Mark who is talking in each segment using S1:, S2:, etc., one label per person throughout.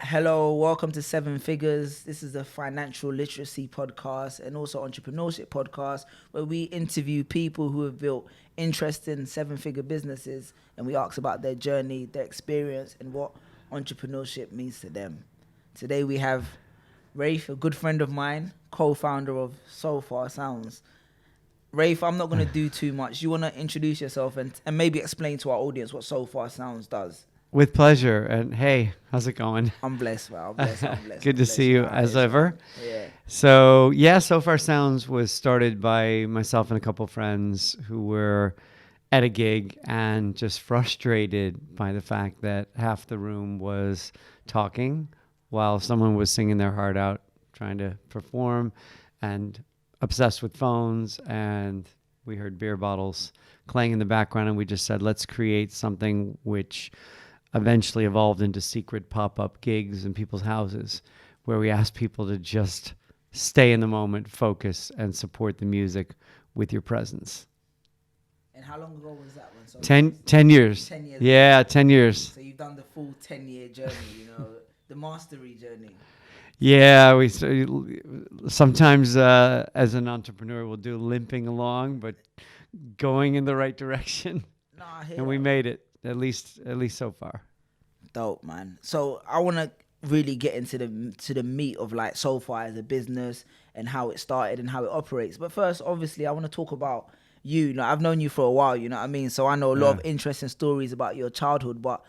S1: Hello, welcome to Seven Figures. This is a financial literacy podcast and also entrepreneurship podcast where we interview people who have built interesting seven-figure businesses and we ask about their journey, their experience, and what entrepreneurship means to them. Today we have Rafe, a good friend of mine, co-founder of Sofar Sounds. Rafe, I'm not going to do too much. You want to introduce yourself and maybe explain to our audience what Sofar Sounds does?
S2: With pleasure. And hey, how's it going?
S1: I'm blessed, man. I'm blessed.
S2: Good to see you as ever.
S1: Yeah.
S2: So Sofar Sounds was started by myself and a couple friends who were at a gig and just frustrated by the fact that half the room was talking while someone was singing their heart out, trying to perform, and obsessed with phones. And we heard beer bottles clang in the background, and we just said, let's create something which eventually evolved into secret pop-up gigs in people's houses where we asked people to just stay in the moment, focus, and support the music with your presence.
S1: And how long ago was that one? So
S2: 10 years.
S1: 10 years.
S2: Yeah, 10 years.
S1: So you've done the full 10-year journey, the mastery journey.
S2: Yeah, we sometimes as an entrepreneur we'll do limping along, but going in the right direction. And we made it. At least so far.
S1: Dope, man. So I want to really get into the meat of like Sofar as a business and how it started and how it operates. But first, obviously, I want to talk about you. I've known you for a while. You know what I mean. So I know a lot of interesting stories about your childhood. But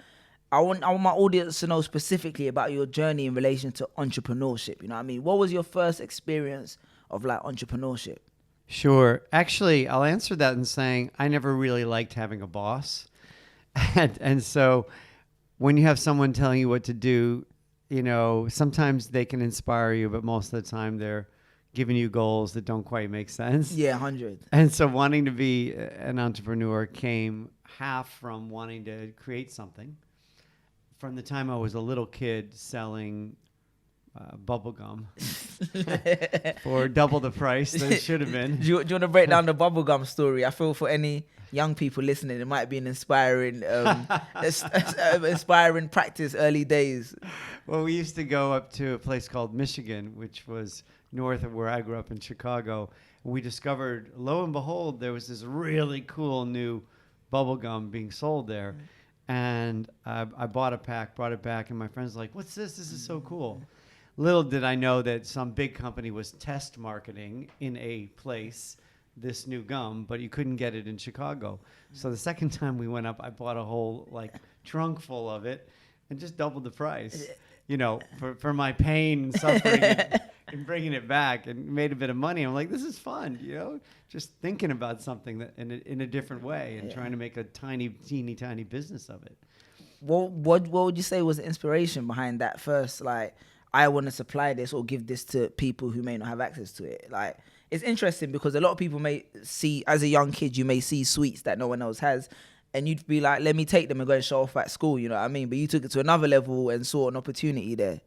S1: I want my audience to know specifically about your journey in relation to entrepreneurship. You know what I mean. What was your first experience of like entrepreneurship?
S2: Sure. Actually, I'll answer that in saying I never really liked having a boss. And so when you have someone telling you what to do, sometimes they can inspire you, but most of the time they're giving you goals that don't quite make sense.
S1: Yeah, 100.
S2: And so wanting to be an entrepreneur came half from wanting to create something. From the time I was a little kid selling bubble gum for double the price that it should have been.
S1: Do you want to break down the bubblegum story? I feel for any young people listening, it might be an inspiring inspiring practice early days.
S2: Well, we used to go up to a place called Michigan, which was north of where I grew up in Chicago. We discovered, lo and behold, there was this really cool new bubble gum being sold there. And I bought a pack, brought it back, and my friends were like, what's this? This is so cool. Little did I know that some big company was test marketing in a place this new gum, but you couldn't get it in Chicago. So the second time we went up, I bought a whole trunk full of it and just doubled the price, for my pain and suffering and bringing it back, and made a bit of money. I'm like, this is fun, just thinking about something that in a different way and trying to make a teeny tiny business of it.
S1: What would you say was the inspiration behind that first, I want to supply this or give this to people who may not have access to it? It's interesting because a lot of people may see, as a young kid, you may see sweets that no one else has, and you'd be like, let me take them and go and show off at school, you know what I mean? But you took it to another level and saw an opportunity there.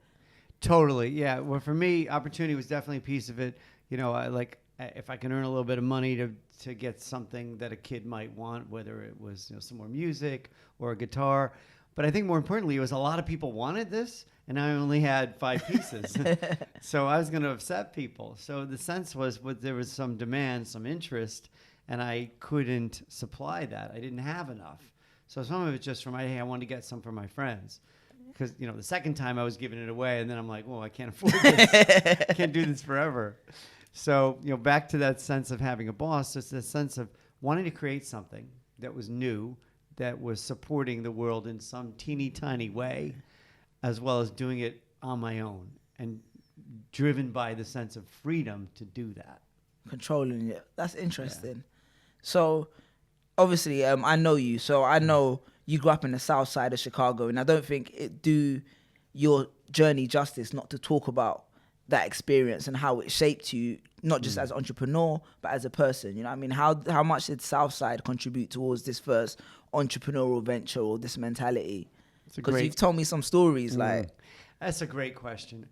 S2: Totally, yeah. Well, for me, opportunity was definitely a piece of it. If I can earn a little bit of money to get something that a kid might want, whether it was some more music or a guitar. But I think more importantly, it was a lot of people wanted this, and I only had 5 pieces. So I was going to upset people. So the sense was there was some demand, some interest, and I couldn't supply that. I didn't have enough. So some of it just from, hey, I want to get some for my friends. Because, the second time I was giving it away, and then I'm like, well, I can't afford this. I can't do this forever. So, back to that sense of having a boss, it's the sense of wanting to create something that was new, that was supporting the world in some teeny tiny way, as well as doing it on my own and driven by the sense of freedom to do that.
S1: Controlling it. That's interesting. Yeah. So obviously, I know you. So I know you grew up in the Southside of Chicago, and I don't think it do your journey justice not to talk about that experience and how it shaped you, not just as an entrepreneur, but as a person. You know what I mean? How much did Southside contribute towards this first entrepreneurial venture or this mentality? Because you've told me some stories
S2: That's a great question.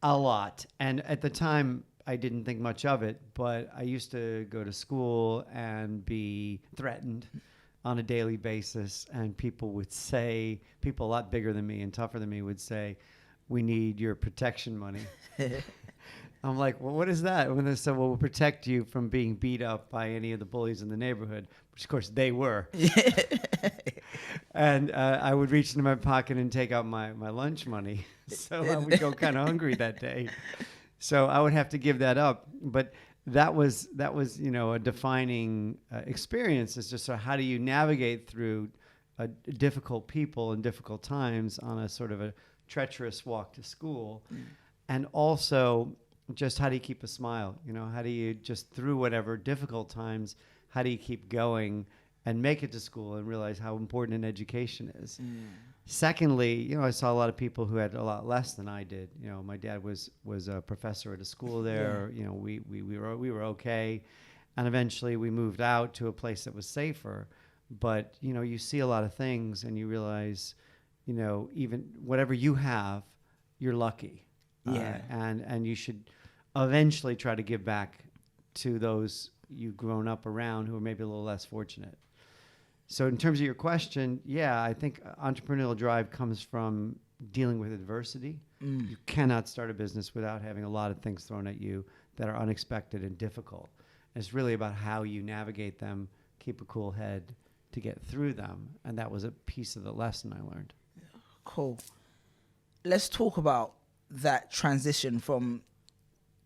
S2: A lot. And at the time, I didn't think much of it, but I used to go to school and be threatened on a daily basis, and people a lot bigger than me and tougher than me would say, "We need your protection money." I'm like, well, what is that? When they said, well, we'll protect you from being beat up by any of the bullies in the neighborhood, which of course they were. And I would reach into my pocket and take out my lunch money. So I would go kind of hungry that day. So I would have to give that up. But that was a defining experience. It's just how do you navigate through difficult people and difficult times on a sort of a treacherous walk to school. And also just how do you keep a smile? How do you just through whatever difficult times, how do you keep going and make it to school and realize how important an education is? Secondly, I saw a lot of people who had a lot less than I did. My dad was a professor at a school there. Yeah. We were okay. And eventually we moved out to a place that was safer. But, you see a lot of things and you realize, even whatever you have, you're lucky.
S1: Yeah.
S2: And you should eventually try to give back to those you've grown up around who are maybe a little less fortunate. So in terms of your question, yeah, I think entrepreneurial drive comes from dealing with adversity. You cannot start a business without having a lot of things thrown at you that are unexpected and difficult. And it's really about how you navigate them, keep a cool head to get through them. And that was a piece of the lesson I learned.
S1: Cool. Let's talk about that transition from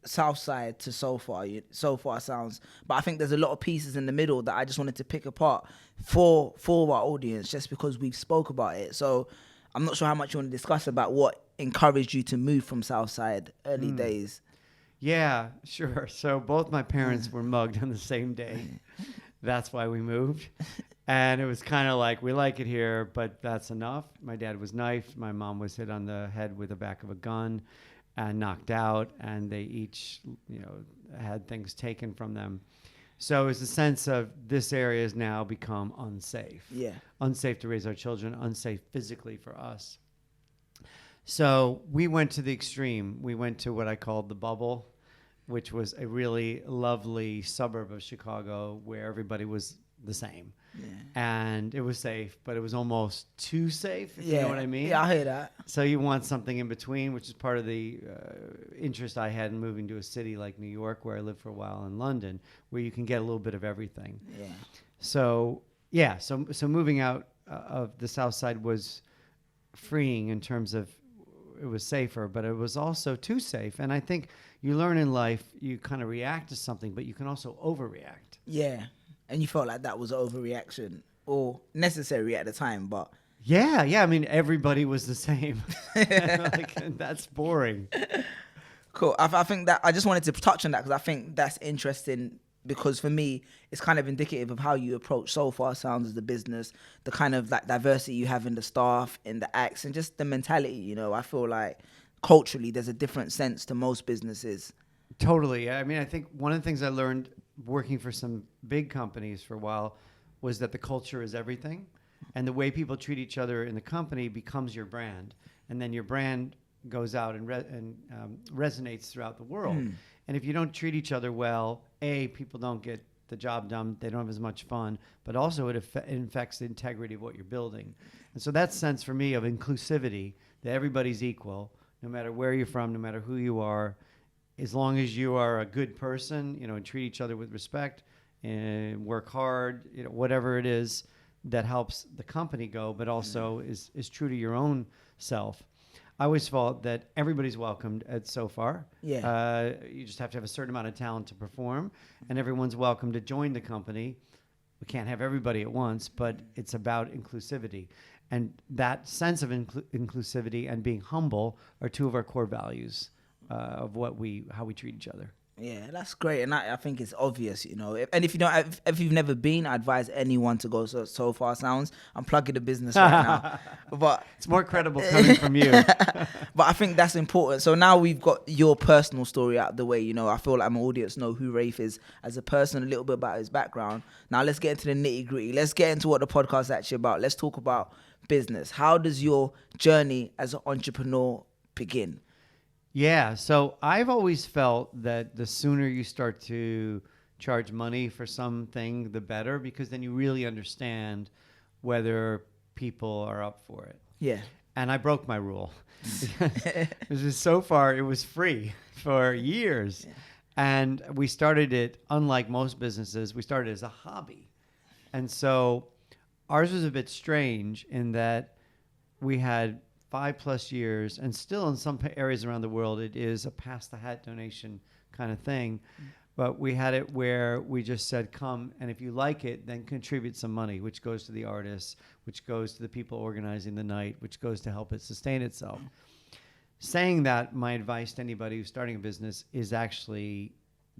S1: Southside to Sofar Sounds, but I think there's a lot of pieces in the middle that I just wanted to pick apart for our audience, just because we've spoke about it. So I'm not sure how much you want to discuss about what encouraged you to move from Southside early days.
S2: Yeah, sure. So both my parents were mugged on the same day. That's why we moved. And it was kind of like, we like it here, but that's enough. My dad was knifed. My mom was hit on the head with the back of a gun and knocked out. And they each, had things taken from them. So it was a sense of this area has now become unsafe.
S1: Yeah.
S2: Unsafe to raise our children, unsafe physically for us. So we went to the extreme. We went to what I called the bubble, which was a really lovely suburb of Chicago where everybody was the same. Yeah. And it was safe, but it was almost too safe, if you know what I mean?
S1: Yeah, I hear that.
S2: So you want something in between, which is part of the interest I had in moving to a city like New York, where I lived for a while, in London, where you can get a little bit of everything.
S1: Yeah.
S2: So, yeah, so moving out of the South Side was freeing in terms of it was safer, but it was also too safe. And I think you learn in life, you kind of react to something, but you can also overreact.
S1: Yeah. And you felt like that was an overreaction or necessary at the time, but...
S2: Yeah. I mean, everybody was the same. That's boring.
S1: Cool. I think that I just wanted to touch on that because I think that's interesting, because for me, it's kind of indicative of how you approach Sofar Sounds as the business, the kind of like diversity you have in the staff, in the acts, and just the mentality. I feel like culturally there's a different sense to most businesses.
S2: Totally. I mean, I think one of the things I learned working for some big companies for a while was that the culture is everything, and the way people treat each other in the company becomes your brand, and then your brand goes out and resonates throughout the world. And if you don't treat each other well, people don't get the job done, they don't have as much fun, but also it affects the integrity of what you're building. And so that sense for me of inclusivity, that everybody's equal, no matter where you're from, no matter who you are, as long as you are a good person, and treat each other with respect and work hard, whatever it is that helps the company go, but also is true to your own self. I always felt that everybody's welcomed at Sofar. Yeah. You just have to have a certain amount of talent to perform, and everyone's welcome to join the company. We can't have everybody at once, but it's about inclusivity. And that sense of inclusivity and being humble are two of our core values. Of how we treat each other. Yeah,
S1: that's great, and I think it's obvious, And if you've never been, I advise anyone to go to Sofar Sounds. I'm plugging the business right now, but
S2: it's more credible coming from you.
S1: But I think that's important. So now we've got your personal story out of the way. I feel like my audience know who Rafe is as a person, a little bit about his background. Now let's get into the nitty gritty. Let's get into what the podcast is actually about. Let's talk about business. How does your journey as an entrepreneur begin?
S2: Yeah, so I've always felt that the sooner you start to charge money for something, the better, because then you really understand whether people are up for it.
S1: Yeah.
S2: And I broke my rule. Because so far it was free for years. Yeah. And we started it, unlike most businesses, we started as a hobby. And so ours was a bit strange in that we had 5+ years, and still in some areas around the world, it is a pass the hat donation kind of thing. But we had it where we just said, come, and if you like it, then contribute some money, which goes to the artists, which goes to the people organizing the night, which goes to help it sustain itself. Saying that, my advice to anybody who's starting a business is actually,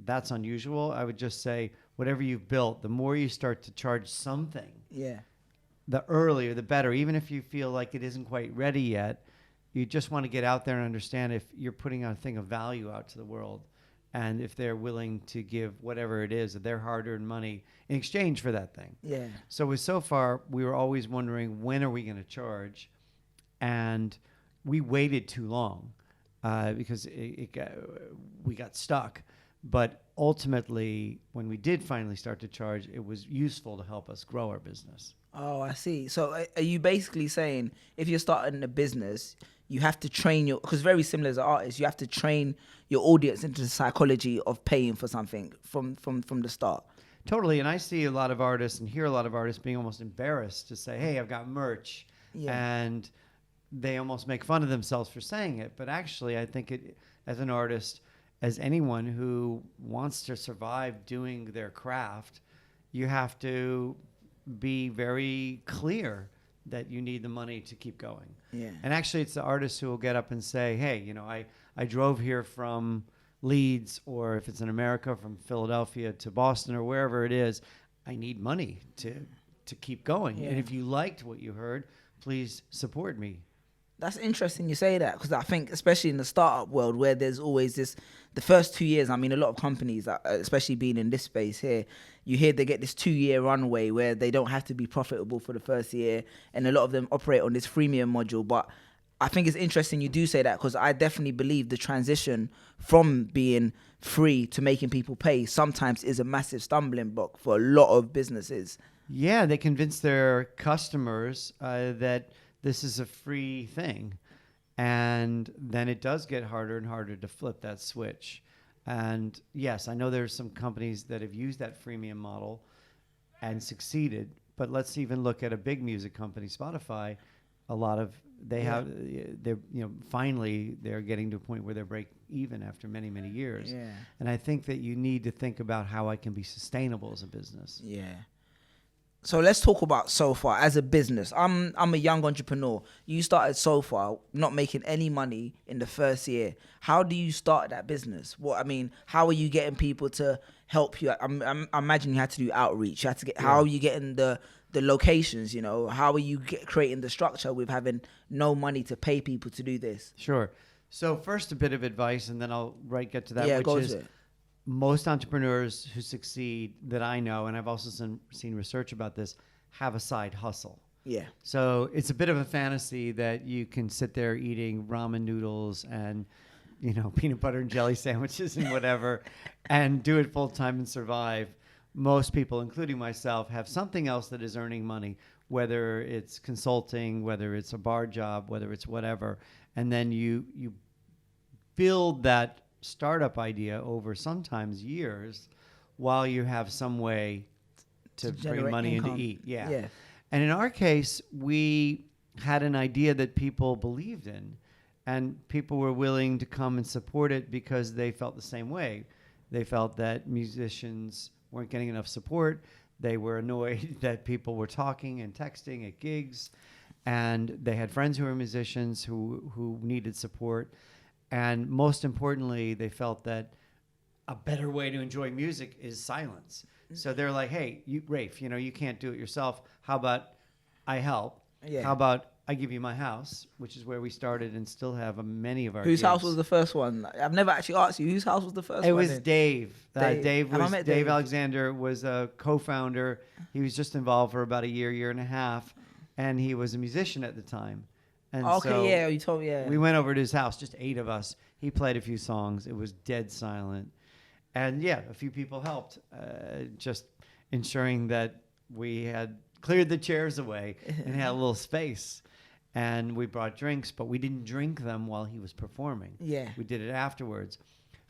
S2: that's unusual. I would just say, whatever you've built, the more you start to charge something, the earlier, the better. Even if you feel like it isn't quite ready yet, you just want to get out there and understand if you're putting a thing of value out to the world. And if they're willing to give whatever it is, their hard-earned money in exchange for that thing. Yeah. So with Sofar, we were always wondering, when are we going to charge? And we waited too long because we got stuck. But ultimately, when we did finally start to charge, it was useful to help us grow our business.
S1: Oh, I see. So are you basically saying if you're starting a business, you have to train because very similar as an artist, you have to train your audience into the psychology of paying for something from the start?
S2: Totally. And I see a lot of artists and hear a lot of artists being almost embarrassed to say, hey, I've got merch. Yeah. And they almost make fun of themselves for saying it. But actually, I think it, as an artist, as anyone who wants to survive doing their craft, you have to be very clear that you need the money to keep going. Yeah. And actually, it's the artists who will get up and say, hey, you know, I drove here from Leeds, or if it's in America, from Philadelphia to Boston or wherever it is, I need money to keep going. Yeah. And if you liked what you heard, please support me.
S1: That's interesting you say that, because I think especially in the startup world where there's always this, the first 2 years, I mean, a lot of companies, especially being in this space here, you hear they get this 2-year runway where they don't have to be profitable for the first year, and a lot of them operate on this freemium module. But I think it's interesting you do say that, because I definitely believe the transition from being free to making people pay sometimes is a massive stumbling block for a lot of businesses.
S2: Yeah, they convince their customers that this is a free thing. And then it does get harder and harder to flip that switch. And yes, I know there's some companies that have used that freemium model and succeeded, but let's even look at a big music company, Spotify. A lot of, finally they're getting to a point where they're break even after many, many years. Yeah. And I think that you need to think about how I can be sustainable as a business.
S1: Yeah. So let's talk about Sofar as a business. I'm a young entrepreneur. You started Sofar not making any money in the first year. How do you start that business? How are you getting people to help you? I imagine you had to do outreach. You had to get. How are you getting the locations? You know, how are you creating the structure with having no money to pay people to do this?
S2: Sure. So first, a bit of advice, and then I'll get to that.
S1: Yeah,
S2: which is, most entrepreneurs who succeed that I know, and I've also seen research about this, have a side hustle. Yeah. So it's a bit of a fantasy that you can sit there eating ramen noodles and, peanut butter and jelly sandwiches and whatever, and do it full time and survive. Most people, including myself, have something else that is earning money, whether it's consulting, whether it's a bar job, whether it's whatever. And then you build that startup idea over sometimes years while you have some way to bring money in to eat. Yeah. And in our case, we had an idea that people believed in, and people were willing to come and support it because they felt the same way. They felt that musicians weren't getting enough support. They were annoyed that people were talking and texting at gigs, and they had friends who were musicians who needed support. And most importantly, they felt that a better way to enjoy music is silence. So they're like, hey, Rafe, you can't do it yourself. How about I help? Yeah. How about I give you my house, which is where we started and still have many of our
S1: Whose
S2: gigs.
S1: house was the first one? I've never actually asked you. Whose house was the first one?
S2: It was Dave.
S1: Dave.
S2: Dave Alexander was a co-founder. He was just involved for about a year and a half, and he was a musician at the time. And
S1: you told me,
S2: we went over to his house, just 8 of us. He played a few songs. It was dead silent. And yeah, a few people helped, just ensuring that we had cleared the chairs away and had a little space. And we brought drinks, but we didn't drink them while he was performing.
S1: Yeah.
S2: We did it afterwards.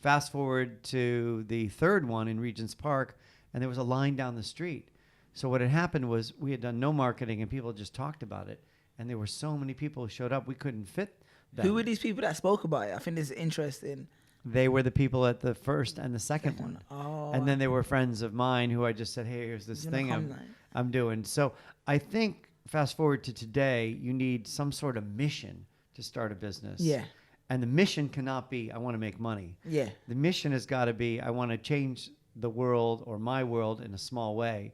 S2: Fast forward to the third one in Regent's Park, and there was a line down the street. So what had happened was we had done no marketing, and people just talked about it. And there were so many people who showed up, we couldn't fit them.
S1: Who were these people that spoke about it? I think this is interesting.
S2: They were the people at the first and the second one.
S1: Oh.
S2: And then they were friends of mine who I just said, hey, here's this thing I'm doing. So I think fast forward to today, you need some sort of mission to start a business.
S1: Yeah.
S2: And the mission cannot be, I want to make money.
S1: Yeah.
S2: The mission has got to be, I want to change the world or my world in a small way.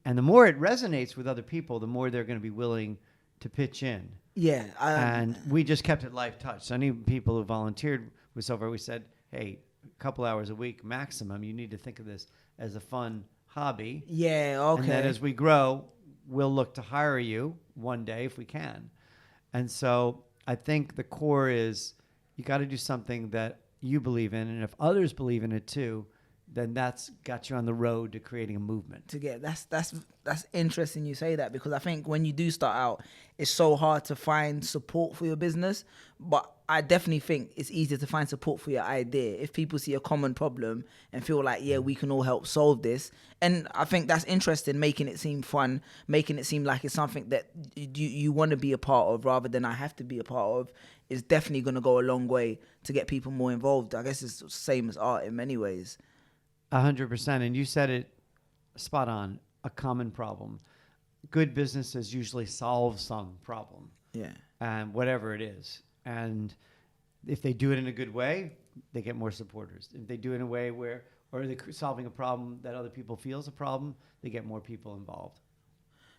S2: And the more it resonates with other people, the more they're going to be willing to pitch in.
S1: Yeah.
S2: And we just kept it light touch. So any people who volunteered with Sofar, we said, hey, a couple hours a week maximum, you need to think of this as a fun hobby.
S1: Yeah, okay.
S2: And then as we grow, we'll look to hire you one day if we can. And so I think the core is you got to do something that you believe in. And if others believe in it too, then that's got you on the road to creating a movement.
S1: To get that's interesting you say that, because I think when you do start out, it's so hard to find support for your business. But I definitely think it's easier to find support for your idea if people see a common problem and feel like, yeah, we can all help solve this. And I think that's interesting, making it seem fun, making it seem like it's something that you want to be a part of rather than I have to be a part of, is definitely going to go a long way to get people more involved. I guess it's the same as art in many ways.
S2: 100%. And you said it spot on, a common problem. Good businesses usually solve some problem.
S1: Yeah.
S2: And whatever it is. And if they do it in a good way, they get more supporters. If they do it in a way where, or they're solving a problem that other people feel is a problem, they get more people involved.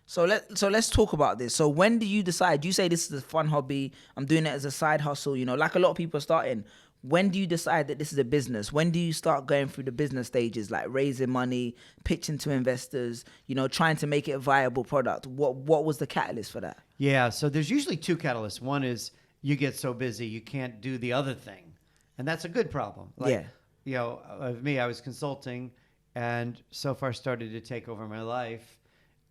S1: So let's talk about this. So when do you decide? You say this is a fun hobby. I'm doing it as a side hustle. You know, like a lot of people are starting. When do you decide that this is a business? When do you start going through the business stages, like raising money, pitching to investors, you know, trying to make it a viable product? What was the catalyst for that?
S2: Yeah, so there's usually two catalysts. One is you get so busy you can't do the other thing, and that's a good problem. Like,
S1: yeah.
S2: You know, of me, I was consulting, and Sofar started to take over my life,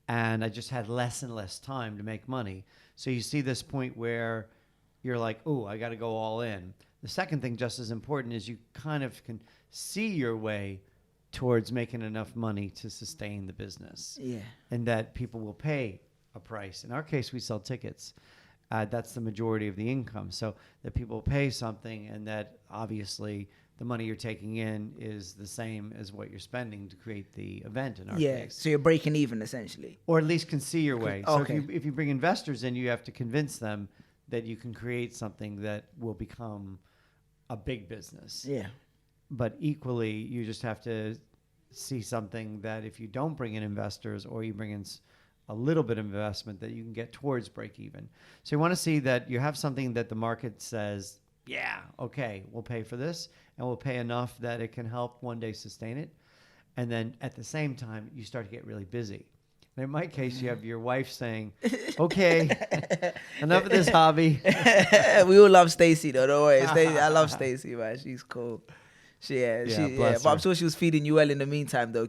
S2: and I just had less and less time to make money. So you see this point where you're like, oh, I got to go all in. The second thing, just as important, is you kind of can see your way towards making enough money to sustain the business.
S1: Yeah.
S2: And that people will pay a price. In our case, we sell tickets. That's the majority of the income. So that people pay something, and that obviously the money you're taking in is the same as what you're spending to create the event in our case.
S1: So you're breaking even essentially.
S2: Or at least can see your way. So
S1: Okay.
S2: if you bring investors in, you have to convince them that you can create something that will become a big business.
S1: Yeah.
S2: But equally, you just have to see something that if you don't bring in investors, or you bring in a little bit of investment, that you can get towards break even. So you want to see that you have something that the market says, yeah, okay, we'll pay for this, and we'll pay enough that it can help one day sustain it. And then at the same time, you start to get really busy. And in my case, you have your wife saying, okay, enough of this hobby.
S1: We all love Stacey though, don't worry. I love Stacey, man. She's cool. But I'm sure she was feeding you well in the meantime though.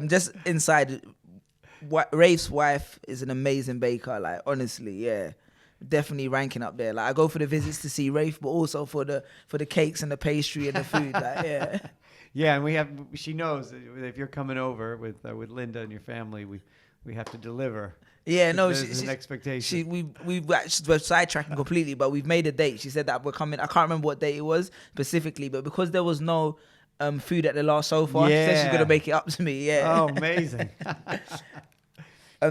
S1: Just inside, Rafe's wife is an amazing baker. Like, honestly, yeah. Definitely ranking up there. Like, I go for the visits to see Rafe, but also for the cakes and the pastry and the food. Like, yeah.
S2: Yeah, and she knows that if you're coming over with Linda and your family, we have to deliver.
S1: Yeah, no,
S2: there's an expectation.
S1: sidetracking completely, but we've made a date. She said that we're coming. I can't remember what date it was specifically, but because there was no food at the last sofa, she said she's gonna make it up to me. Yeah.
S2: Oh, amazing.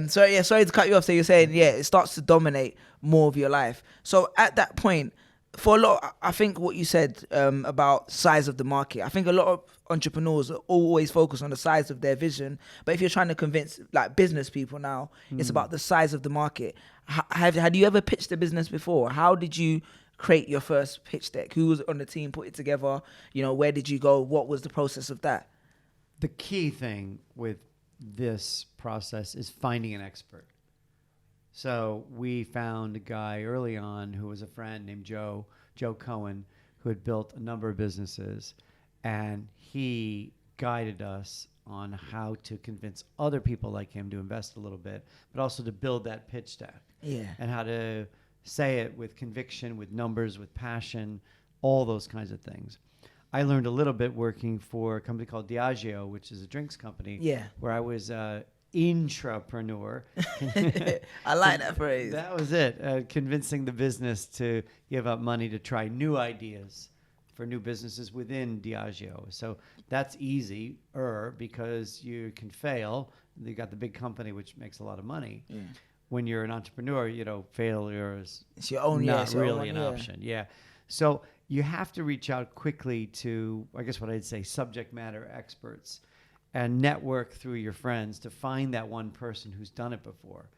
S1: Sorry to cut you off. So you're saying, it starts to dominate more of your life. So at that point, for a lot, I think what you said about size of the market, I think a lot of entrepreneurs are always focused on the size of their vision. But if you're trying to convince like business people now, it's about the size of the market. Had you ever pitched a business before? How did you create your first pitch deck? Who was on the team, put it together? You know, where did you go? What was the process of that?
S2: The key thing with this process is finding an expert. So we found a guy early on who was a friend named Joe Cohen, who had built a number of businesses. and he guided us on how to convince other people like him to invest a little bit, but also to build that pitch deck.
S1: Yeah.
S2: And how to say it with conviction, with numbers, with passion, all those kinds of things. I learned a little bit working for a company called Diageo, which is a drinks company.
S1: Yeah.
S2: Where I was intrapreneur.
S1: I like that phrase.
S2: That was it. Convincing the business to give up money to try new ideas for new businesses within Diageo. So that's easy because you can fail. You got the big company, which makes a lot of money.
S1: Yeah.
S2: When you're an entrepreneur, failure is
S1: It's your own,
S2: not
S1: your
S2: really
S1: own,
S2: an option. Yeah. So you have to reach out quickly to, I guess what I'd say, subject matter experts, and network through your friends to find that one person who's done it before.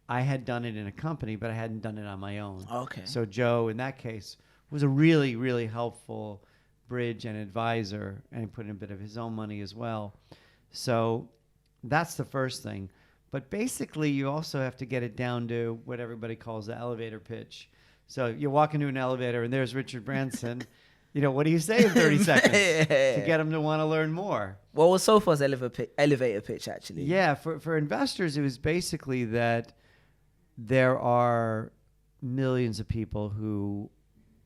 S2: I had done it in a company, but I hadn't done it on my own.
S1: Okay.
S2: So Joe, in that case, was a really, really helpful bridge and advisor, and put in a bit of his own money as well. So that's the first thing. But basically, you also have to get it down to what everybody calls the elevator pitch. So you walk into an elevator, and there's Richard Branson. What do you say in 30 seconds to get them to want to learn more?
S1: What was Sofar's elevator pitch, actually?
S2: Yeah, for investors, it was basically that there are millions of people who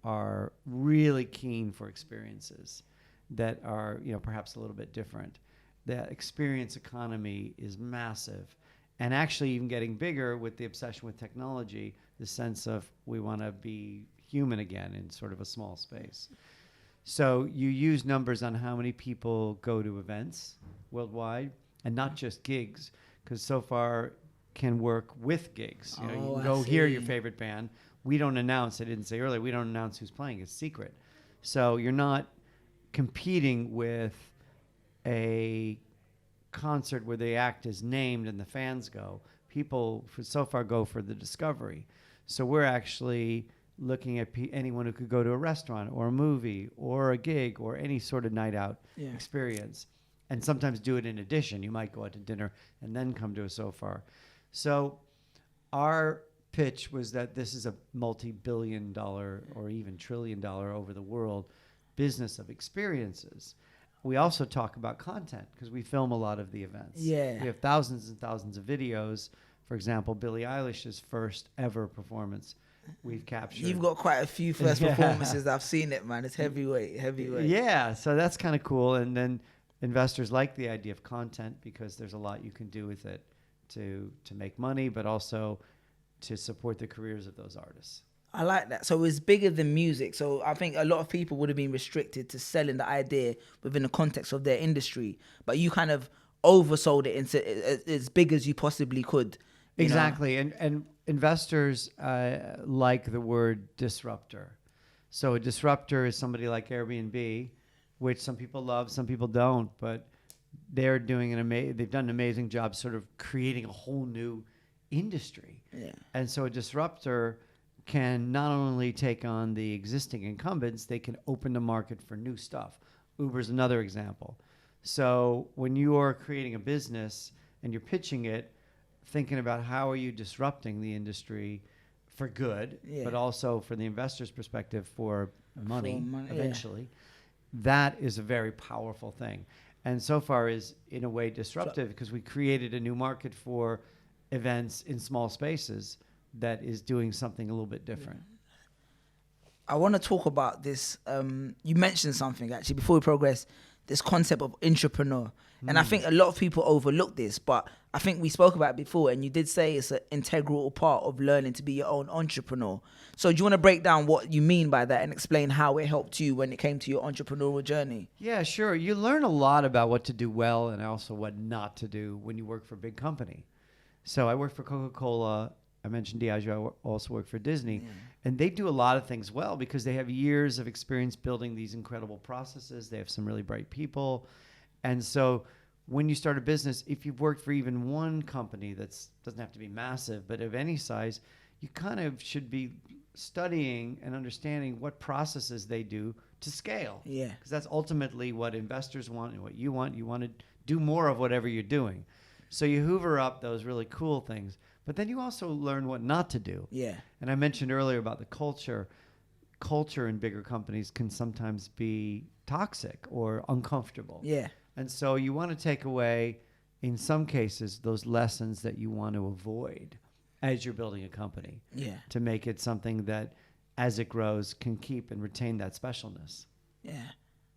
S2: are really keen for experiences that are, perhaps a little bit different. The experience economy is massive. And actually even getting bigger with the obsession with technology, the sense of we want to be human again in sort of a small space. So you use numbers on how many people go to events worldwide, and not just gigs, because Sofar can work with gigs. You can go hear your favorite band. We don't announce, I didn't say earlier, we don't announce who's playing. It's secret. So you're not competing with a concert where the act is named and the fans go. People so far go for the discovery. So we're actually looking at anyone who could go to a restaurant or a movie or a gig or any sort of night out experience, and sometimes do it in addition. You might go out to dinner and then come to a Sofar. So our pitch was that this is a multi-billion-dollar or even trillion-dollar over the world business of experiences. We also talk about content because we film a lot of the events.
S1: Yeah.
S2: We have thousands and thousands of videos. For example, Billie Eilish's first ever performance we've captured.
S1: You've got quite a few first performances. I've seen it, man. It's heavyweight.
S2: Yeah, so that's kind of cool. And then investors like the idea of content because there's a lot you can do with it to make money, but also to support the careers of those artists.
S1: I like that. So it's bigger than music. So I think a lot of people would have been restricted to selling the idea within the context of their industry, but you kind of oversold it into as big as you possibly could.
S2: Exactly. And investors like the word disruptor. So a disruptor is somebody like Airbnb, which some people love, some people don't, but they're doing they've done an amazing job sort of creating a whole new industry.
S1: Yeah.
S2: And so a disruptor can not only take on the existing incumbents, they can open the market for new stuff. Uber's another example. So when you are creating a business and you're pitching it, thinking about how are you disrupting the industry for good, but also for the investor's perspective for money eventually, that is a very powerful thing. And Sofar is, in a way, disruptive because we created a new market for events in small spaces that is doing something a little bit different.
S1: I want to talk about this. You mentioned something, actually, before we progress, this concept of entrepreneur. And I think a lot of people overlook this, but I think we spoke about it before, and you did say it's an integral part of learning to be your own entrepreneur. So do you want to break down what you mean by that and explain how it helped you when it came to your entrepreneurial journey?
S2: Yeah, sure. You learn a lot about what to do well and also what not to do when you work for a big company. So I worked for Coca-Cola. I mentioned Diageo. I also work for Disney. Yeah. And they do a lot of things well because they have years of experience building these incredible processes. They have some really bright people. And so when you start a business, if you've worked for even one company that doesn't have to be massive, but of any size, you kind of should be studying and understanding what processes they do to scale.
S1: Yeah.
S2: Because that's ultimately what investors want and what you want. You want to do more of whatever you're doing. So you hoover up those really cool things. But then you also learn what not to do.
S1: Yeah.
S2: And I mentioned earlier about the culture. culture in bigger companies can sometimes be toxic or uncomfortable.
S1: Yeah.
S2: And so you want to take away, in some cases, those lessons that you want to avoid as you're building a company.
S1: Yeah.
S2: To make it something that, as it grows, can keep and retain that specialness.
S1: Yeah.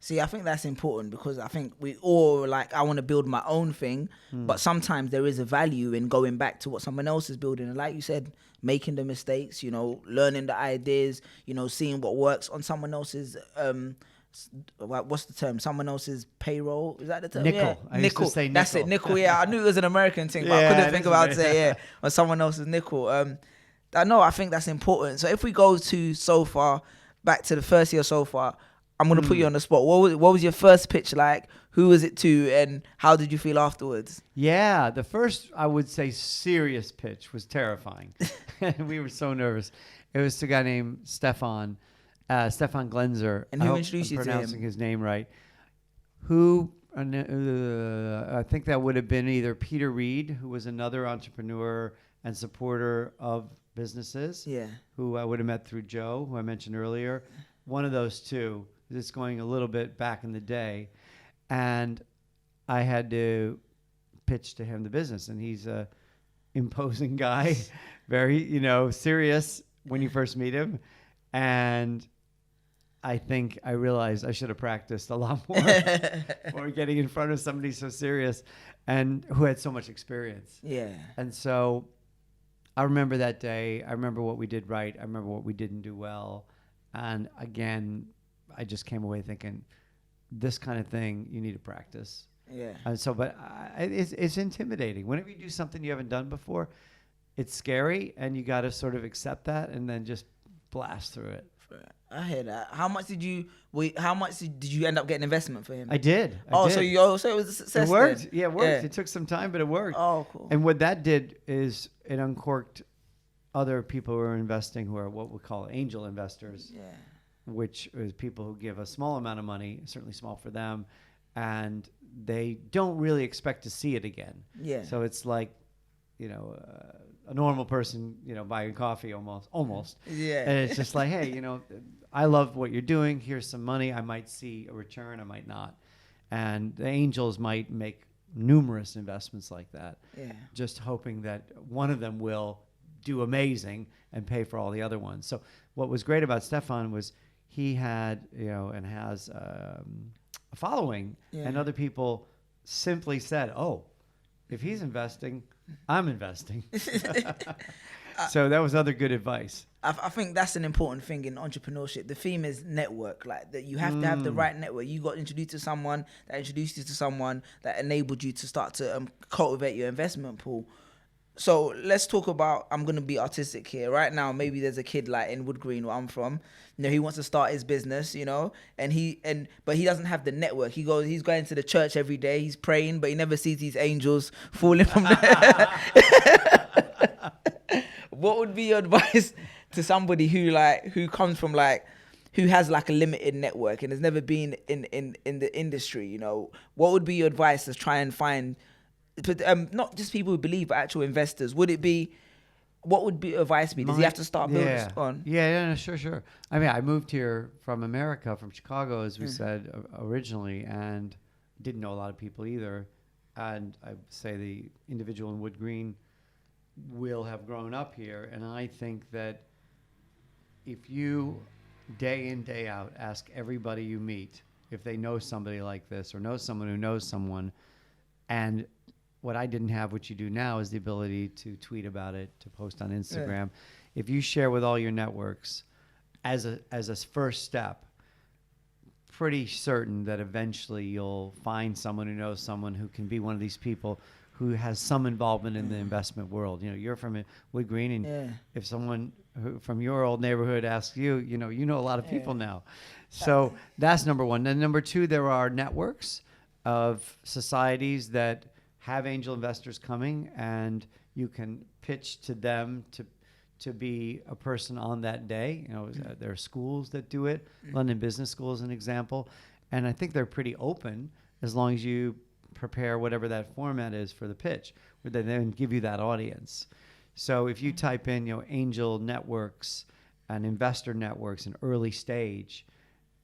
S1: See, I think that's important because I think we all like, I want to build my own thing, but sometimes there is a value in going back to what someone else is building. And like you said, making the mistakes, you know, learning the ideas, you know, seeing what works on someone else's, what's the term? Someone else's payroll. Is that the term?
S2: Nickel.
S1: Yeah.
S2: I used to say nickel.
S1: That's it. Nickel. Yeah. I knew it was an American thing, but I couldn't think about it. Yeah. On someone else's nickel. I think that's important. So if we go to Sofar, back to the first year Sofar, I'm going to put you on the spot. What was your first pitch like? Who was it to? And how did you feel afterwards?
S2: Yeah, the first, I would say, serious pitch was terrifying. We were so nervous. It was to a guy named Stefan Glenzer.
S1: And who introduced you to him?
S2: Pronouncing his name right. Who, I think that would have been either Peter Reed, who was another entrepreneur and supporter of businesses.
S1: Yeah.
S2: Who I would have met through Joe, who I mentioned earlier. One of those two. It's going a little bit back in the day. And I had to pitch to him the business. And he's a imposing guy, very, serious when you first meet him. And I think I realized I should have practiced a lot more for getting in front of somebody so serious and who had so much experience.
S1: Yeah.
S2: And so I remember that day. I remember what we did right. I remember what we didn't do well. And again, I just came away thinking, this kind of thing, you need to practice.
S1: Yeah.
S2: And so, but it's intimidating. Whenever you do something you haven't done before, it's scary, and you got to sort of accept that and then just blast through it.
S1: I hear that. How much did you end up getting investment for him?
S2: I did.
S1: So it was a success.
S2: It worked.
S1: Then.
S2: Yeah, it worked.
S1: Yeah.
S2: It took some time, but it worked.
S1: Oh, cool.
S2: And what that did is it uncorked other people who are investing, who are what we call angel investors.
S1: Yeah.
S2: Which is people who give a small amount of money, certainly small for them, and they don't really expect to see it again.
S1: Yeah.
S2: So it's like, a normal person, buying coffee almost.
S1: Yeah.
S2: And it's just like, hey, I love what you're doing. Here's some money. I might see a return. I might not. And the angels might make numerous investments like that.
S1: Yeah.
S2: Just hoping that one of them will do amazing and pay for all the other ones. So what was great about Stefan was he had, and has a following, and other people simply said, oh, if he's investing, I'm investing. So that was other good advice.
S1: I think that's an important thing in entrepreneurship. The theme is network, like that you have to have the right network. You got introduced to someone that introduced you to someone that enabled you to start to cultivate your investment pool. So let's talk about, I'm going to be artistic here. Right now, maybe there's a kid like in Wood Green where I'm from, he wants to start his business, but he doesn't have the network. He's going to the church every day, he's praying, but he never sees these angels falling from there. What would be your advice to somebody who comes from who has a limited network and has never been in the industry, What would be your advice to try and find, not just people who believe, but actual investors? What would be advice be? Does he have to start building on?
S2: Yeah, sure. I mean, I moved here from America, from Chicago, as we said originally, and didn't know a lot of people either. And I say the individual in Wood Green will have grown up here. And I think that if you, day in, day out, ask everybody you meet if they know somebody like this or know someone who knows someone, and what I didn't have, which you do now, is the ability to tweet about it, to post on Instagram. Yeah. If you share with all your networks as a first step, pretty certain that eventually you'll find someone who knows someone who can be one of these people who has some involvement in the investment world. You're from Wood Green, and if someone from your old neighborhood asks you, you know a lot of people now. So that's number one. And number two, there are networks of societies that have angel investors coming, and you can pitch to them to be a person on that day. There are schools that do it. London Business School is an example. And I think they're pretty open as long as you prepare whatever that format is for the pitch, where they then give you that audience. So if you type in, angel networks and investor networks and early stage,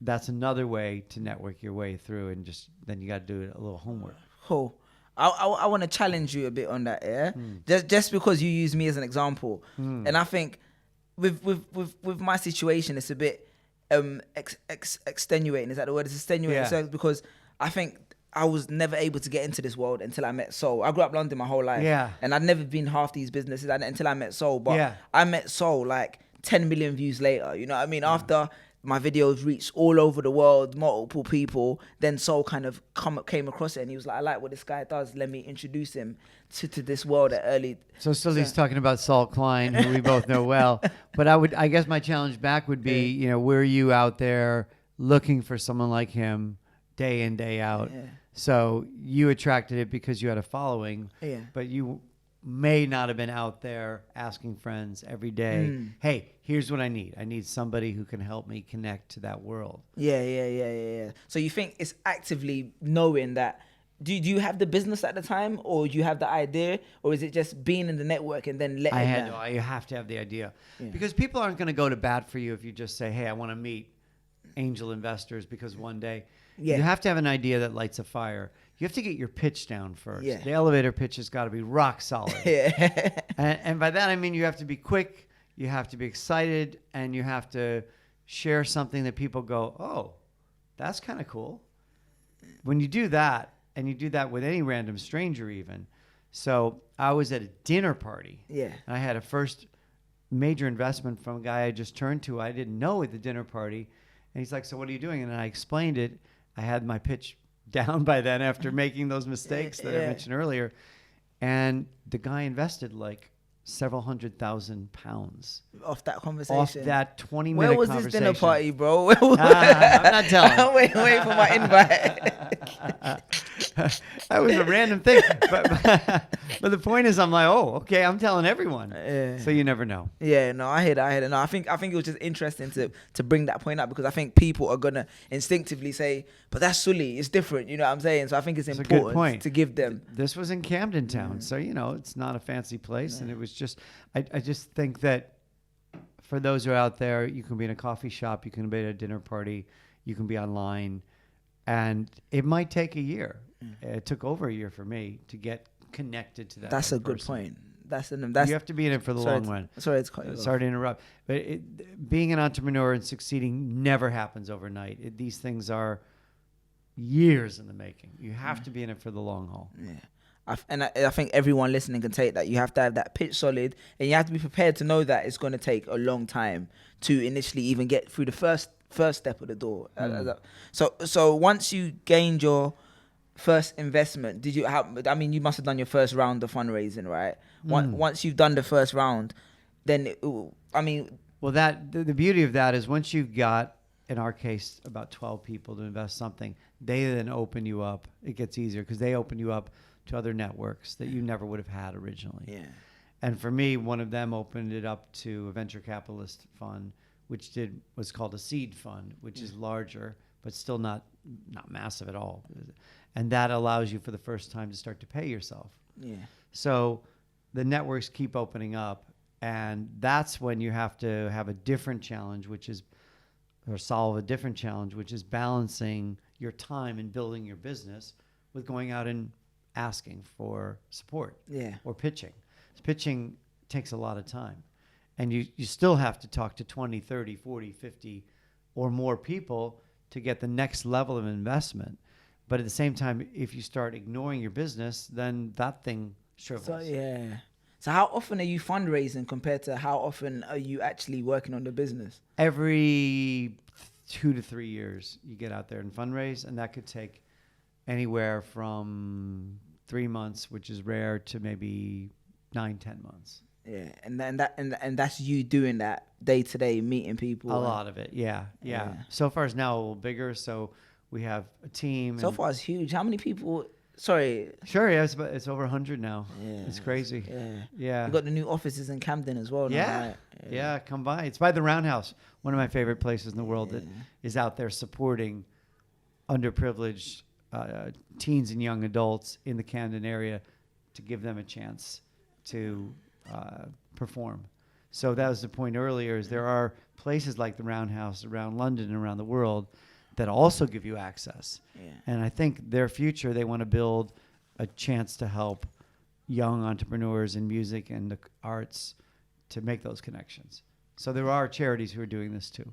S2: that's another way to network your way through, and just then you got to do a little homework.
S1: Cool. I want to challenge you a bit on that, yeah. Just because you use me as an example, and I think with my situation, it's a bit extenuating. Is that the word? It's extenuating.
S2: Yeah.
S1: So because I think I was never able to get into this world until I met Soul. I grew up in London my whole life, and I'd never been half these businesses until I met Soul. But I met Soul like 10 million views later. You know what I mean? After my videos reached all over the world, multiple people, then Soul kind of came across it, and he was like, I like what this guy does. Let me introduce him to this world at early.
S2: So Suli's talking about Saul Klein, who we both know well. But I guess my challenge back would be, you know, were you out there looking for someone like him day in, day out?
S1: Yeah.
S2: So you attracted it because you had a following, but you may not have been out there asking friends every day, hey, here's what I need. I need somebody who can help me connect to that world.
S1: Yeah. So you think it's actively knowing that, do you have the business at the time, or you have the idea, or is it just being in the network and then letting it down?
S2: You have to have the idea. Because people aren't going to go to bat for you if you just say, hey, I want to meet angel investors because one day. You have to have an idea that lights a fire. You have to get your pitch down first. The elevator pitch has got to be rock solid. And by that, I mean you have to be quick, you have to be excited, and you have to share something that people go, oh, that's kind of cool. When you do that, and you do that with any random stranger even. So I was at a dinner party. And I had a first major investment from a guy I just turned to I didn't know at the dinner party. And he's like, so what are you doing? And I explained it. I had my pitch down by then after making those mistakes that I mentioned earlier. And the guy invested like several £100,000
S1: off that conversation.
S2: Off that 20-minute
S1: Where was
S2: conversation.
S1: this dinner party, bro?
S2: I'm not telling.
S1: Wait for my invite.
S2: That was a random thing. But the point is, I'm like, oh, okay, I'm telling everyone. So you never know.
S1: No, I hear that. No, I think it was just interesting to bring that point up, because I think people are gonna instinctively say, but that's Suli, it's different, you know what I'm saying? So I think it's important to give them.
S2: This was in Camden Town, so you know it's not a fancy place, and it was just. I just think that for those who are out there, you can be in a coffee shop, you can be at a dinner party, you can be online, and it might take a year. It took over a year for me to get connected to that.
S1: That's a good point. You
S2: have to be in it for the long run. Sorry to interrupt. But being an entrepreneur and succeeding never happens overnight. These things are years in the making. You have to be in it for the long haul.
S1: I think everyone listening can take that. You have to have that pitch solid, and you have to be prepared to know that it's going to take a long time to initially even get through the first step of the door. So once you gained your first investment, you must have done your first round of fundraising, right? Once you've done the first round, then
S2: the beauty of that is once you've got, in our case, about 12 people to invest something, they then open you up. It gets easier because they open you up to other networks that you never would have had originally. And for me, one of them opened it up to a venture capitalist fund, which was called a seed fund, which is larger, but still not massive at all. And that allows you for the first time to start to pay yourself. So the networks keep opening up, and that's when you have to have a different challenge, solve a different challenge, which is balancing your time in building your business with going out and asking for support or pitching. Pitching takes a lot of time, and you still have to talk to 20, 30, 40, 50 or more people to get the next level of investment. But at the same time, if you start ignoring your business, then that thing shrivels.
S1: So how often are you fundraising compared to how often are you actually working on the business?
S2: Every 2 to 3 years you get out there and fundraise, and that could take anywhere from 3 months, which is rare, to maybe 9-10 months.
S1: And that's you doing that day to day, meeting people.
S2: A lot of it, yeah. Sofar is now a little bigger, so we have a team.
S1: Sofar is huge. How many people? Sorry.
S2: Sure, yeah, it's over 100 now. It's crazy. Yeah.
S1: You got the new offices in Camden as well. Now, right?
S2: Yeah, come by. It's by the Roundhouse, one of my favorite places in the world that is out there supporting underprivileged teens and young adults in the Camden area to give them a chance to perform. So that was the point earlier, is there are places like the Roundhouse around London and around the world that also give you access.
S1: Yeah.
S2: And I think their future, they want to build a chance to help young entrepreneurs in music and the arts to make those connections. So there are charities who are doing this too.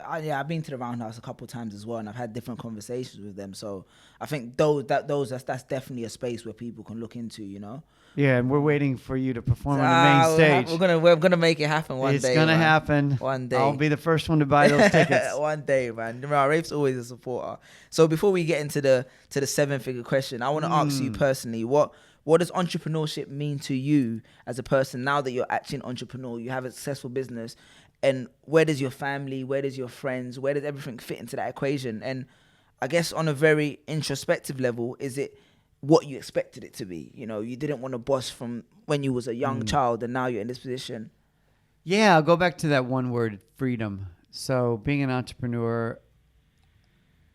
S1: I've been to the Roundhouse a couple of times as well, and I've had different conversations with them. So I think that's definitely a space where people can look into, you know.
S2: Yeah, and we're waiting for you to perform on the main stage.
S1: We're gonna make it happen one day.
S2: It's gonna happen.
S1: One day.
S2: I'll be the first one to buy those tickets.
S1: One day, man. Rafe's always a supporter. So before we get into the 7-figure question, I want to ask you personally, what does entrepreneurship mean to you as a person now that you're actually an entrepreneur? You have a successful business, and where does your family, where does your friends, where does everything fit into that equation? And I guess on a very introspective level, is it what you expected it to be? You know, you didn't want to boss from when you was a young child, and now you're in this position.
S2: Yeah, I'll go back to that one word, freedom. So being an entrepreneur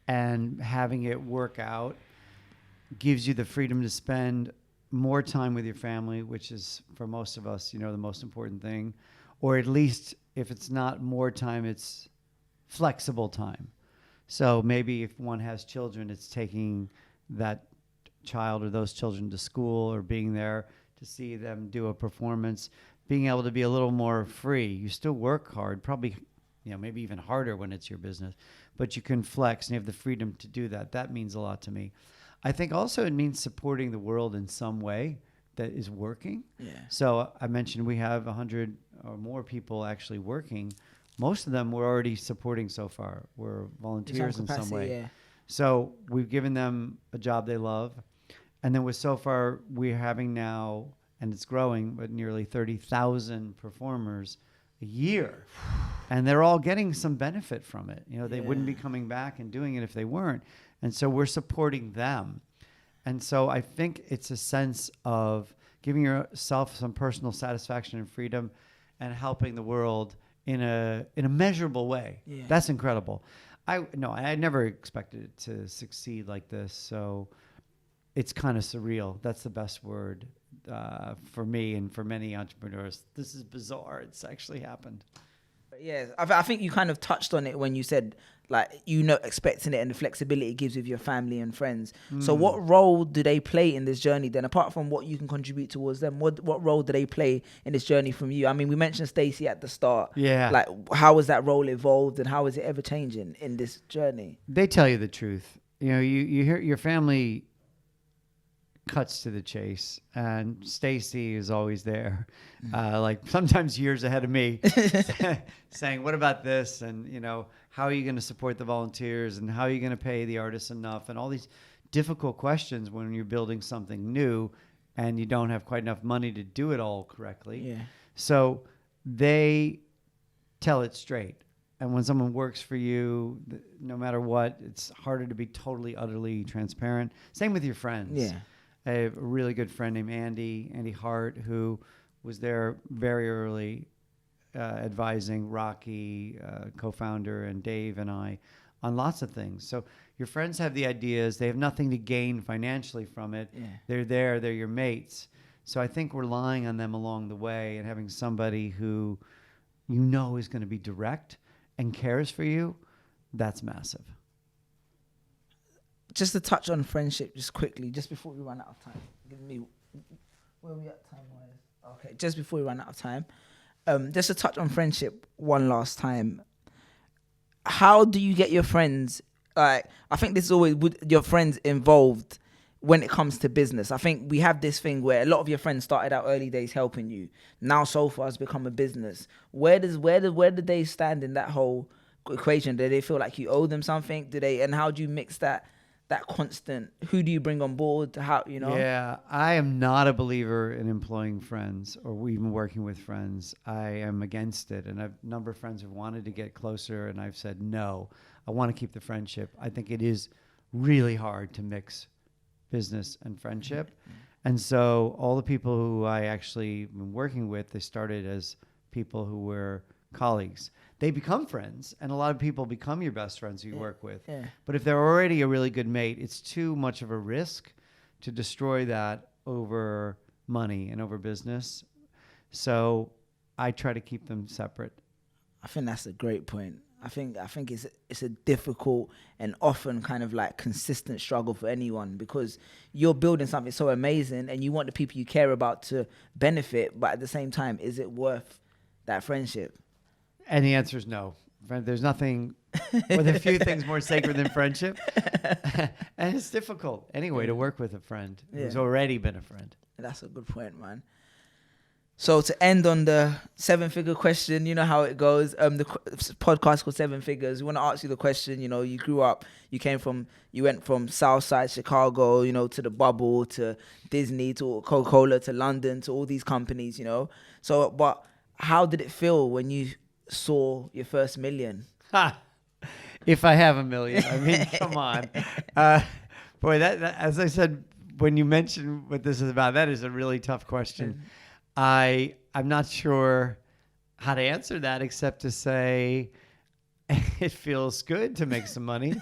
S2: and having it work out gives you the freedom to spend more time with your family, which is, for most of us, you know, the most important thing. Or at least, if it's not more time, it's flexible time. So maybe if one has children, it's taking that child or those children to school, or being there to see them do a performance, being able to be a little more free. You still work hard, probably, you know, maybe even harder when it's your business, but you can flex and you have the freedom to do that. That means a lot to me. I think also it means supporting the world in some way that is working.
S1: Yeah.
S2: So I mentioned we have 100 or more people actually working. Most of them we're already supporting so far. We're volunteers in some way.
S1: Yeah.
S2: So we've given them a job they love. And then with Sofar, we're having now, and it's growing, but nearly 30,000 performers a year. And they're all getting some benefit from it. You know, they wouldn't be coming back and doing it if they weren't. And so we're supporting them. And so I think it's a sense of giving yourself some personal satisfaction and freedom and helping the world in a measurable way. Yeah. That's incredible. I never expected it to succeed like this. So it's kind of surreal. That's the best word for me and for many entrepreneurs. This is bizarre. It's actually happened.
S1: Yeah, I think you kind of touched on it when you said, like, you know, expecting it and the flexibility it gives with your family and friends. So what role do they play in this journey then, apart from what you can contribute towards them? What role do they play in this journey from you? I mean, we mentioned Stacey at the start. Yeah. Like, how has that role evolved, and how is it ever changing in this journey?
S2: They tell you the truth. You know, you hear your family cuts to the chase, and Stacey is always there, like sometimes years ahead of me, saying, what about this? And, you know, how are you going to support the volunteers, and how are you going to pay the artists enough? And all these difficult questions when you're building something new and you don't have quite enough money to do it all correctly. Yeah. So they tell it straight. And when someone works for you, no matter what, it's harder to be totally, utterly transparent. Same with your friends. Yeah. I have a really good friend named Andy Hart, who was there very early, advising Rocky, co-founder, and Dave and I on lots of things. So your friends have the ideas. They have nothing to gain financially from it. Yeah. They're there. They're your mates. So I think relying on them along the way and having somebody who you know is going to be direct and cares for you, that's massive.
S1: Just to touch on friendship, just quickly, just before we run out of time. Give me, where are we at time-wise? Okay, just before we run out of time. Just to touch on friendship one last time. How do you get your friends, I think this is always with your friends involved when it comes to business. I think we have this thing where a lot of your friends started out early days helping you. Now Sofar has become a business. Where do they stand in that whole equation? Do they feel like you owe them something? And how do you mix that constant, who do you bring on board? How, you know?
S2: Yeah, I am not a believer in employing friends or even working with friends. I am against it. And a number of friends have wanted to get closer, and I've said, no, I want to keep the friendship. I think it is really hard to mix business and friendship. And so all the people who I actually been working with, they started as people who were colleagues. They become friends, and a lot of people become your best friends who you work with. Yeah. But if they're already a really good mate, it's too much of a risk to destroy that over money and over business. So I try to keep them separate.
S1: I think that's a great point. I think it's a difficult and often kind of like consistent struggle for anyone, because you're building something so amazing and you want the people you care about to benefit, but at the same time, is it worth that friendship?
S2: And the answer is no. There's nothing, well, there are a few things more sacred than friendship. And it's difficult anyway to work with a friend who's already been a friend.
S1: That's a good point, man. So to end on the 7-figure question, you know how it goes. The podcast called 7 Figures. We want to ask you the question. You know, you grew up, you went from Southside Chicago, you know, to the Bubble, to Disney, to Coca-Cola, to London, to all these companies, you know. So, but how did it feel when you saw your first million?
S2: If I have a million, I mean, come on. Boy, that, as I said, when you mentioned what this is about, that is a really tough question. I'm not sure how to answer that except to say it feels good to make some money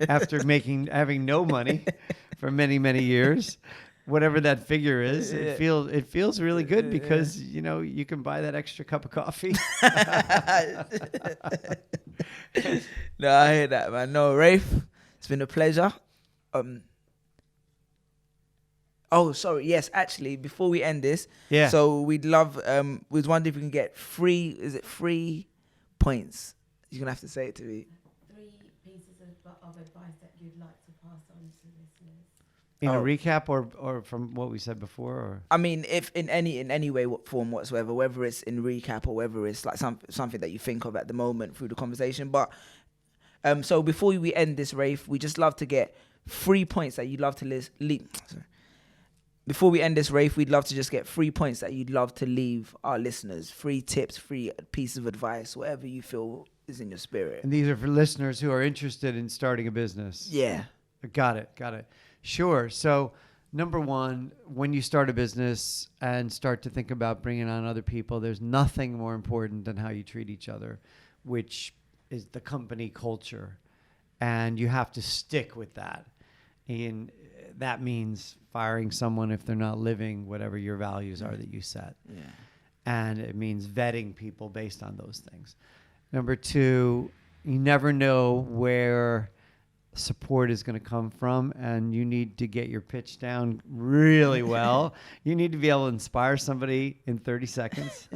S2: after having no money for many, many years. Whatever that figure is, it feels really good because, you know, you can buy that extra cup of coffee.
S1: No, I hear that, man. No, Rafe, it's been a pleasure. Oh, sorry. Yes, actually, before we end this, so we'd love, we was wondering if we can get free points? You're going to have to say it to me.
S3: 3 pieces of advice that you'd like to pass on to listeners.
S2: In a recap or from what we said before? Or?
S1: I mean, if in any way, form whatsoever, whether it's in recap or whether it's like something that you think of at the moment through the conversation. But so before we end this, Rafe, we just love to get 3 points that you'd love to Before we end this, Rafe, we'd love to just get 3 points that you'd love to leave our listeners. 3 tips, 3 pieces of advice, whatever you feel is in your spirit.
S2: And these are for listeners who are interested in starting a business.
S1: Yeah.
S2: Got it. Sure. So, number 1, when you start a business and start to think about bringing on other people, there's nothing more important than how you treat each other, which is the company culture. And you have to stick with that. And that means firing someone if they're not living whatever your values are that you set.
S1: Yeah.
S2: And it means vetting people based on those things. Number 2, you never know where support is going to come from, and you need to get your pitch down really well. You need to be able to inspire somebody in 30 seconds,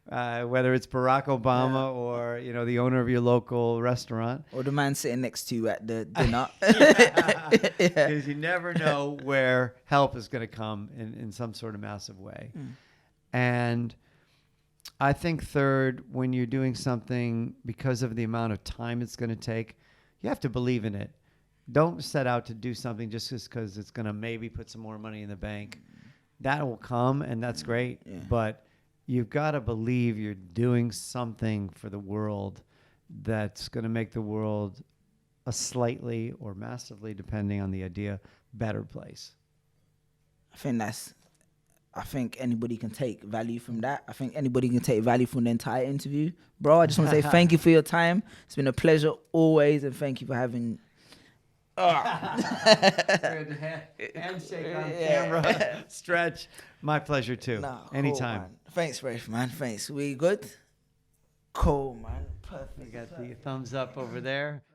S2: whether it's Barack Obama or, you know, the owner of your local restaurant.
S1: Or the man sitting next to you at the dinner.
S2: Because you never know where help is going to come in some sort of massive way. And I think 3rd, when you're doing something, because of the amount of time it's going to take, you have to believe in it. Don't set out to do something just because it's going to maybe put some more money in the bank. That will come, and that's great. Yeah. But you've got to believe you're doing something for the world that's going to make the world a slightly or massively, depending on the idea, better place.
S1: I think anybody can take value from that. I think anybody can take value from the entire interview. Bro, I just want to say thank you for your time. It's been a pleasure always, and thank you for having...
S2: Handshake on camera. Stretch. My pleasure, too. Anytime.
S1: Cool, thanks, Rafe, man. Thanks. We good? Cool, man. Perfect.
S2: We got the thumbs up over there.